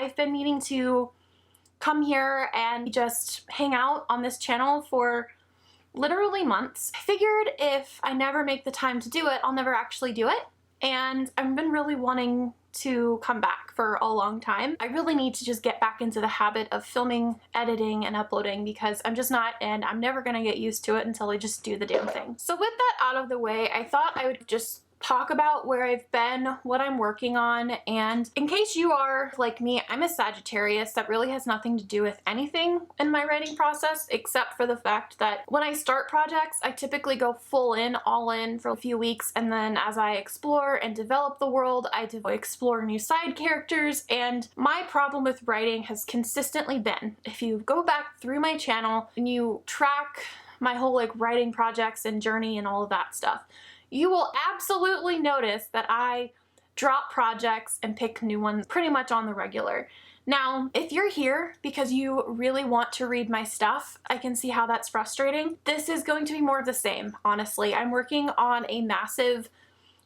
I've been meaning to come here and just hang out on this channel for literally months. I figured if I never make the time to do it, I'll never actually do it. And I've been really wanting to come back for a long time. I really need to just get back into the habit of filming, editing, and uploading because I'm just not, and I'm never gonna get used to it until I just do the damn thing. So with that out of the way, I thought I would just talk about where I've been, what I'm working on, and in case you are like me, I'm a Sagittarius. That really has nothing to do with anything in my writing process except for the fact that when I start projects, I typically go full in, all in for a few weeks, and then as I explore and develop the world, I explore new side characters. And my problem with writing has consistently been, if you go back through my channel and you track my whole like writing projects and journey and all of that stuff, you will absolutely notice that I drop projects and pick new ones pretty much on the regular. Now, if you're here because you really want to read my stuff, I can see how that's frustrating. This is going to be more of the same, honestly. I'm working on a massive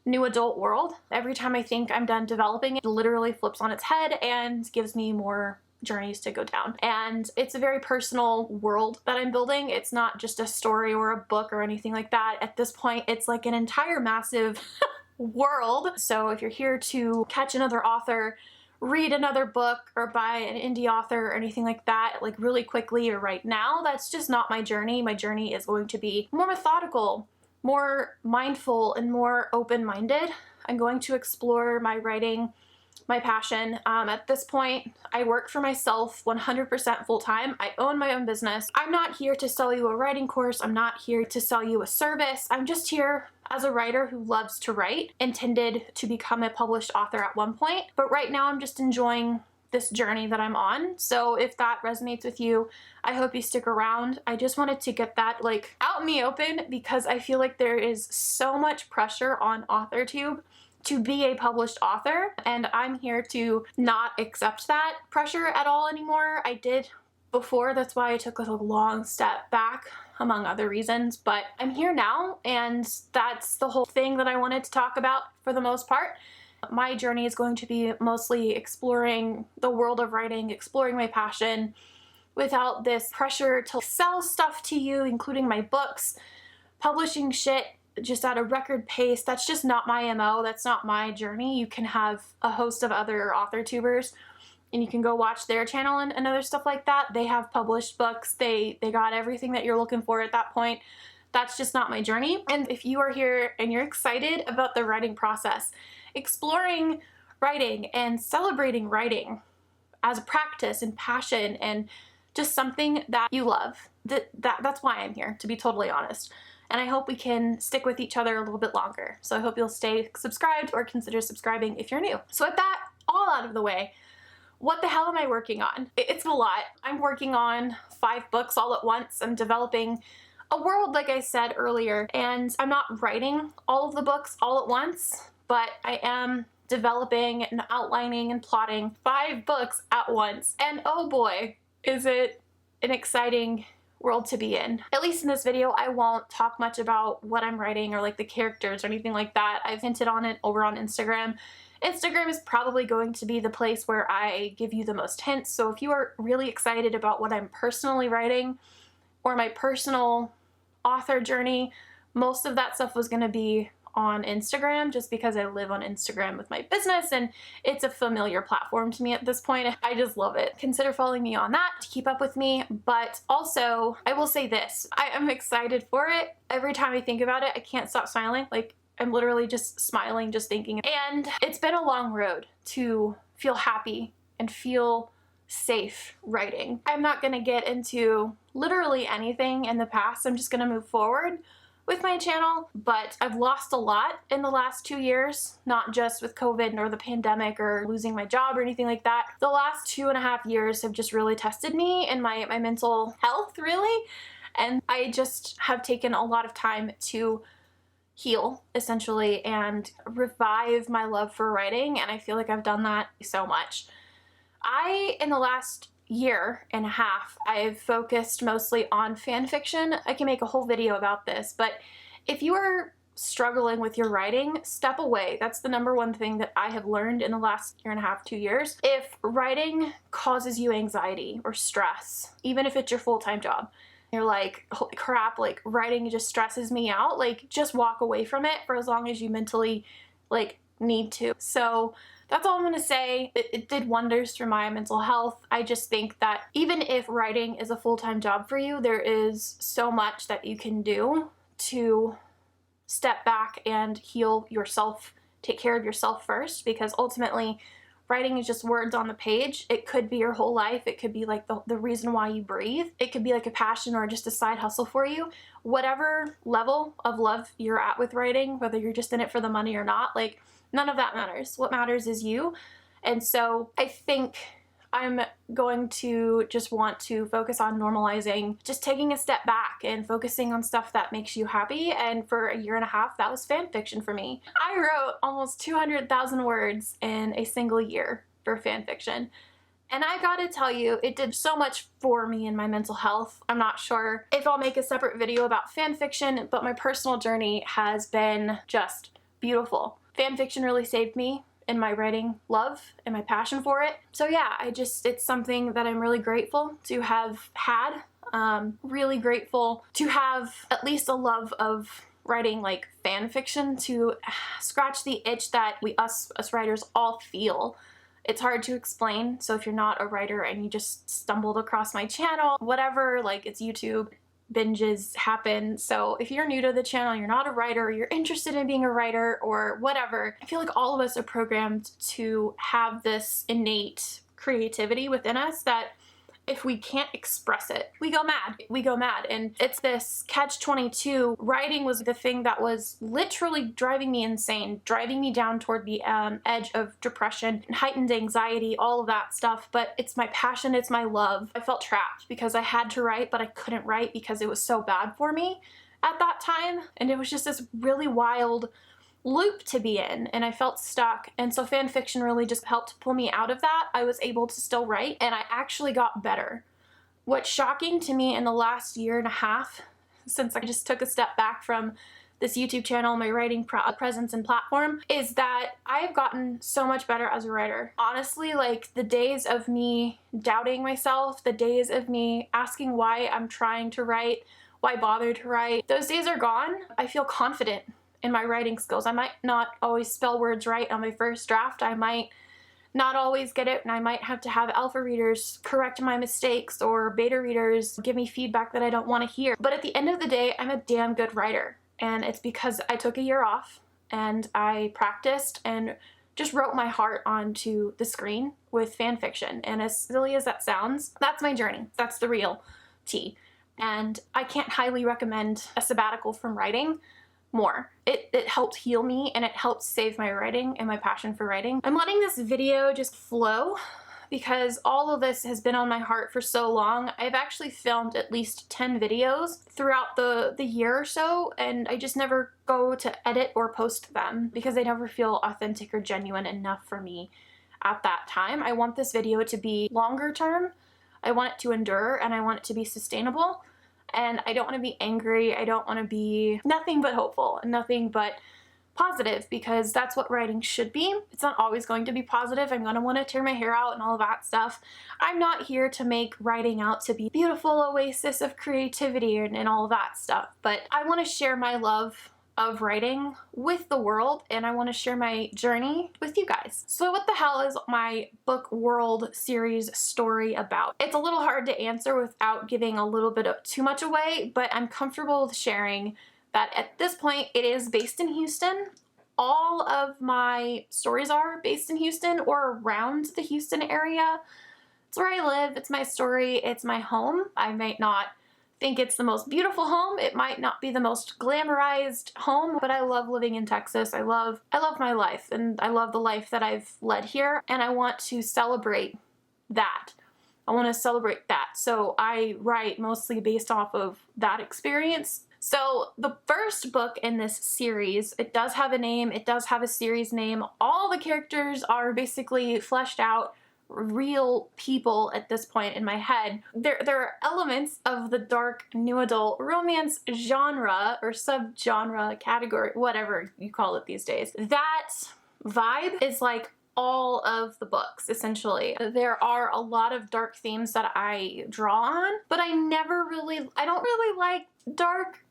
new adult world. Every time I think I'm done developing, it literally flips on its head and gives me more journeys to go down. And it's a very personal world that I'm building. It's not just a story or a book or anything like that. At this point, it's like an entire massive world. So if you're here to catch another author, read another book, or buy an indie author or anything like that, like really quickly or right now, that's just not my journey. My journey is going to be more methodical, more mindful, and more open-minded. I'm going to explore my writing, my passion. At this point, I work for myself 100% full-time. I own my own business. I'm not here to sell you a writing course. I'm not here to sell you a service. I'm just here as a writer who loves to write, intended to become a published author at one point. But right now I'm just enjoying this journey that I'm on. So if that resonates with you, I hope you stick around. I just wanted to get that like out in the open because I feel like there is so much pressure on Authortube to be a published author, and I'm here to not accept that pressure at all anymore. I did before, that's why I took a long step back, among other reasons, but I'm here now, and that's the whole thing that I wanted to talk about for the most part. My journey is going to be mostly exploring the world of writing, exploring my passion without this pressure to sell stuff to you, including my books, publishing shit just at a record pace. That's just not my MO. That's not my journey. You can have a host of other author tubers and you can go watch their channel and other stuff like that. They have published books. They got everything that you're looking for at that point. That's just not my journey. And if you are here and you're excited about the writing process, exploring writing and celebrating writing as a practice and passion and just something that you love, that's why I'm here, to be totally honest. And I hope we can stick with each other a little bit longer. So I hope you'll stay subscribed or consider subscribing if you're new. So with that all out of the way, what the hell am I working on? It's a lot. I'm working on 5 books all at once. I'm developing a world, like I said earlier, and I'm not writing all of the books all at once, but I am developing and outlining and plotting 5 books at once. And oh boy, is it an exciting world to be in. At least in this video, I won't talk much about what I'm writing or like the characters or anything like that. I've hinted on it over on Instagram. Instagram is probably going to be the place where I give you the most hints. So if you are really excited about what I'm personally writing or my personal author journey, most of that stuff was going to be on Instagram just because I live on Instagram with my business and it's a familiar platform to me at this point. I just love it. Consider following me on that to keep up with me. But also, I will say this, I am excited for it. Every time I think about it, I can't stop smiling. Like, I'm literally just smiling, just thinking. And it's been a long road to feel happy and feel safe writing. I'm not gonna get into literally anything in the past. I'm just gonna move forward with my channel, but I've lost a lot in the last 2 years, not just with COVID nor the pandemic or losing my job or anything like that. The last 2.5 years have just really tested me and my mental health, really, and I just have taken a lot of time to heal, essentially, and revive my love for writing, and I feel like I've done that so much. In the last year and a half, I've focused mostly on fan fiction. I can make a whole video about this, but if you are struggling with your writing, step away. That's the number one thing that I have learned in the last 1.5 to 2 years. If writing causes you anxiety or stress, even if it's your full-time job, you're like, holy crap, like writing just stresses me out, like just walk away from it for as long as you mentally like need to. So that's all I'm gonna say. It did wonders for my mental health. I just think that even if writing is a full-time job for you, there is so much that you can do to step back and heal yourself, take care of yourself first, because ultimately writing is just words on the page. It could be your whole life. It could be like the reason why you breathe. It could be like a passion or just a side hustle for you. Whatever level of love you're at with writing, whether you're just in it for the money or not, like none of that matters. What matters is you. And so I think I'm going to just want to focus on normalizing, just taking a step back and focusing on stuff that makes you happy. And for 1.5 years, that was fan fiction for me. I wrote almost 200,000 words in a single year for fan fiction. And I gotta tell you, it did so much for me in my mental health. I'm not sure if I'll make a separate video about fan fiction, but my personal journey has been just beautiful. Fan fiction really saved me in my writing love and my passion for it. So yeah, it's something that I'm really grateful to have had. Really grateful to have at least a love of writing like fan fiction, to scratch the itch that us writers all feel. It's hard to explain, so if you're not a writer and you just stumbled across my channel, whatever, like it's YouTube, binges happen. So if you're new to the channel, you're not a writer, you're interested in being a writer or whatever, I feel like all of us are programmed to have this innate creativity within us that if we can't express it, we go mad. We go mad. And it's this catch-22. Writing was the thing that was literally driving me insane, driving me down toward the edge of depression, heightened anxiety, all of that stuff. But it's my passion, it's my love. I felt trapped because I had to write, but I couldn't write because it was so bad for me at that time. And it was just this really wild loop to be in, and I felt stuck. And so fan fiction really just helped pull me out of that. I was able to still write, and I actually got better. What's shocking to me in the last 1.5 years, since I just took a step back from this YouTube channel, my writing presence and platform, is that I've gotten so much better as a writer. Honestly, like the days of me doubting myself, the days of me asking why I'm trying to write, why bother to write, those days are gone. I feel confident in my writing skills. I might not always spell words right on my first draft. I might not always get it, and I might have to have alpha readers correct my mistakes or beta readers give me feedback that I don't want to hear. But at the end of the day, I'm a damn good writer, and it's because I took 1 year off and I practiced and just wrote my heart onto the screen with fan fiction. And as silly as that sounds, that's my journey. That's the real tea. And I can't highly recommend a sabbatical from writing more. It helped heal me, and it helped save my writing and my passion for writing. I'm letting this video just flow because all of this has been on my heart for so long. I've actually filmed at least 10 videos throughout the year or so, and I just never go to edit or post them because they never feel authentic or genuine enough for me at that time. I want this video to be longer term. I want it to endure, and I want it to be sustainable. And I don't want to be angry. I don't want to be nothing but hopeful and nothing but positive, because that's what writing should be. It's not always going to be positive. I'm going to want to tear my hair out and all of that stuff. I'm not here to make writing out to be a beautiful oasis of creativity and all of that stuff. But I want to share my love of writing with the world, and I want to share my journey with you guys. So what the hell is my book world series story about? It's a little hard to answer without giving a little bit of too much away, but I'm comfortable with sharing that at this point it is based in Houston. All of my stories are based in Houston or around the Houston area. It's where I live, it's my story, it's my home. I might not think it's the most beautiful home. It might not be the most glamorized home, but I love living in Texas. I love my life, and I love the life that I've led here, and I want to celebrate that. I want to celebrate that. So I write mostly based off of that experience. So the first book in this series, it does have a name, it does have a series name. All the characters are basically fleshed out real people at this point in my head. There are elements of the dark new adult romance genre or subgenre category, whatever you call it these days. That vibe is like all of the books, essentially. There are a lot of dark themes that I draw on, but I don't really like dark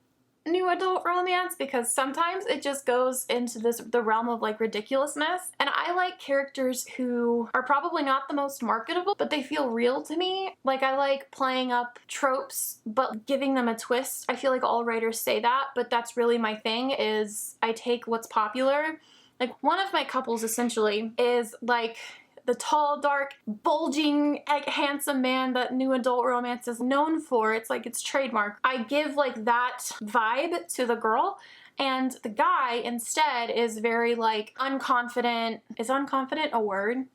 new adult romance because sometimes it just goes into the realm of like ridiculousness, and I like characters who are probably not the most marketable, but they feel real to me. Like, I like playing up tropes but giving them a twist. I feel like all writers say that, but that's really my thing, is I take what's popular. Like, one of my couples essentially is like the tall, dark, bulging, handsome man that new adult romance is known for. It's like its trademark. I give like that vibe to the girl, and the guy instead is very like unconfident. Is unconfident a word?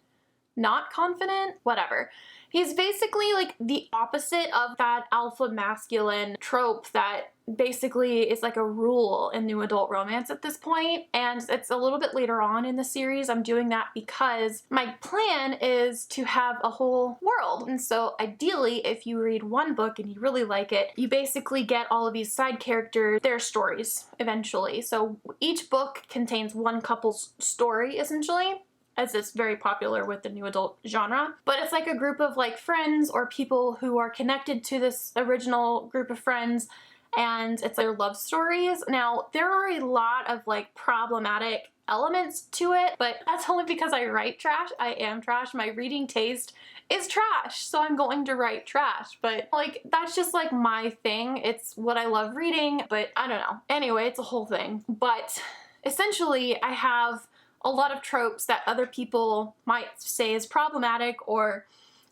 Not confident? Whatever. He's basically like the opposite of that alpha masculine trope that basically is like a rule in new adult romance at this point, and it's a little bit later on in the series. I'm doing that because my plan is to have a whole world, and so ideally if you read one book and you really like it, you basically get all of these side characters, their stories eventually. So each book contains one couple's story essentially, as it's very popular with the new adult genre. But it's like a group of like friends or people who are connected to this original group of friends, and it's their love stories. Now, there are a lot of like problematic elements to it, but that's only because I write trash. I am trash. My reading taste is trash, so I'm going to write trash. But like, that's just like my thing. It's what I love reading, but I don't know. Anyway, it's a whole thing. But essentially, I have a lot of tropes that other people might say is problematic, or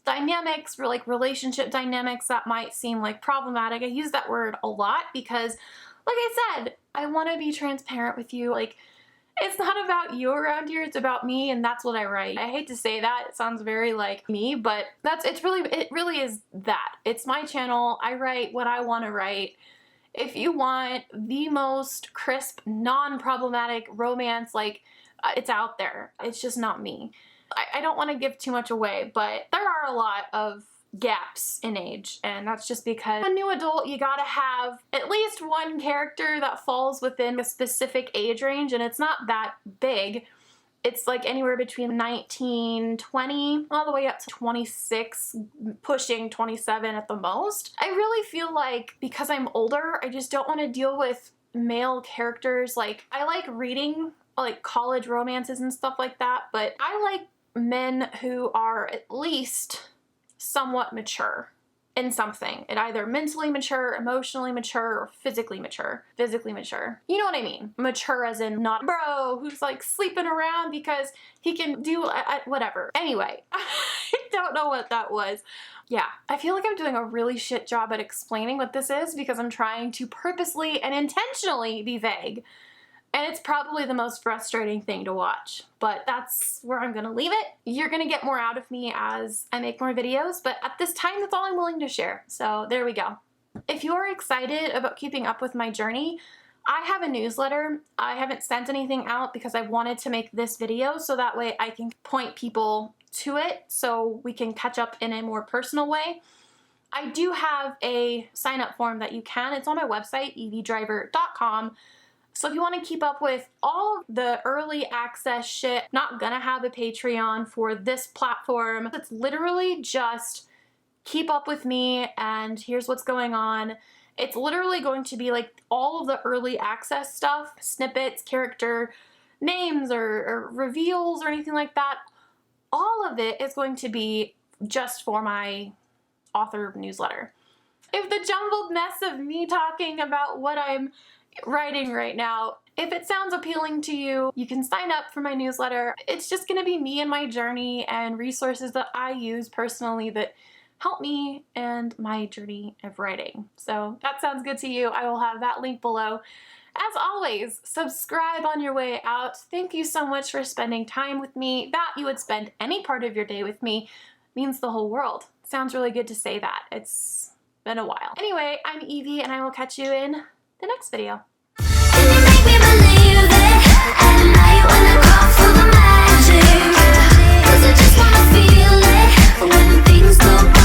dynamics, or like relationship dynamics that might seem like problematic. I use that word a lot because, like I said, I want to be transparent with you. Like, it's not about you around here, it's about me, and that's what I write. I hate to say that, it sounds very like me, but it really is that. It's my channel, I write what I want to write. If you want the most crisp, non-problematic romance, like, it's out there. It's just not me. I don't want to give too much away, but there are a lot of gaps in age, and that's just because a new adult, you gotta have at least one character that falls within a specific age range, and it's not that big. It's like anywhere between 19, 20, all the way up to 26, pushing 27 at the most. I really feel like because I'm older, I just don't want to deal with male characters. Like, I like reading like college romances and stuff like that, but I like men who are at least somewhat mature in something. It either mentally mature, emotionally mature, or physically mature. Physically mature. You know what I mean? Mature as in not bro who's like sleeping around because he can do whatever. Anyway, I don't know what that was. Yeah, I feel like I'm doing a really shit job at explaining what this is because I'm trying to purposely and intentionally be vague. And it's probably the most frustrating thing to watch, but that's where I'm gonna leave it. You're gonna get more out of me as I make more videos, but at this time, that's all I'm willing to share. So there we go. If you're excited about keeping up with my journey, I have a newsletter. I haven't sent anything out because I wanted to make this video so that way I can point people to it so we can catch up in a more personal way. I do have a sign-up form that you can. It's on my website, eviedriver.com. So if you want to keep up with all the early access shit, not gonna have a Patreon for this platform. It's literally just keep up with me and here's what's going on. It's literally going to be like all of the early access stuff, snippets, character names, or reveals or anything like that. All of it is going to be just for my author newsletter. If the jumbled mess of me talking about what I'm writing right now, if it sounds appealing to you, you can sign up for my newsletter. It's just gonna be me and my journey and resources that I use personally that help me and my journey of writing. So that sounds good to you. I will have that link below. As always, subscribe on your way out. Thank you so much for spending time with me. That you would spend any part of your day with me means the whole world. Sounds really good to say that. It's been a while. Anyway, I'm Evie and I will catch you in the next video. At night when I call for the magic, 'cause I just wanna feel it. But when things go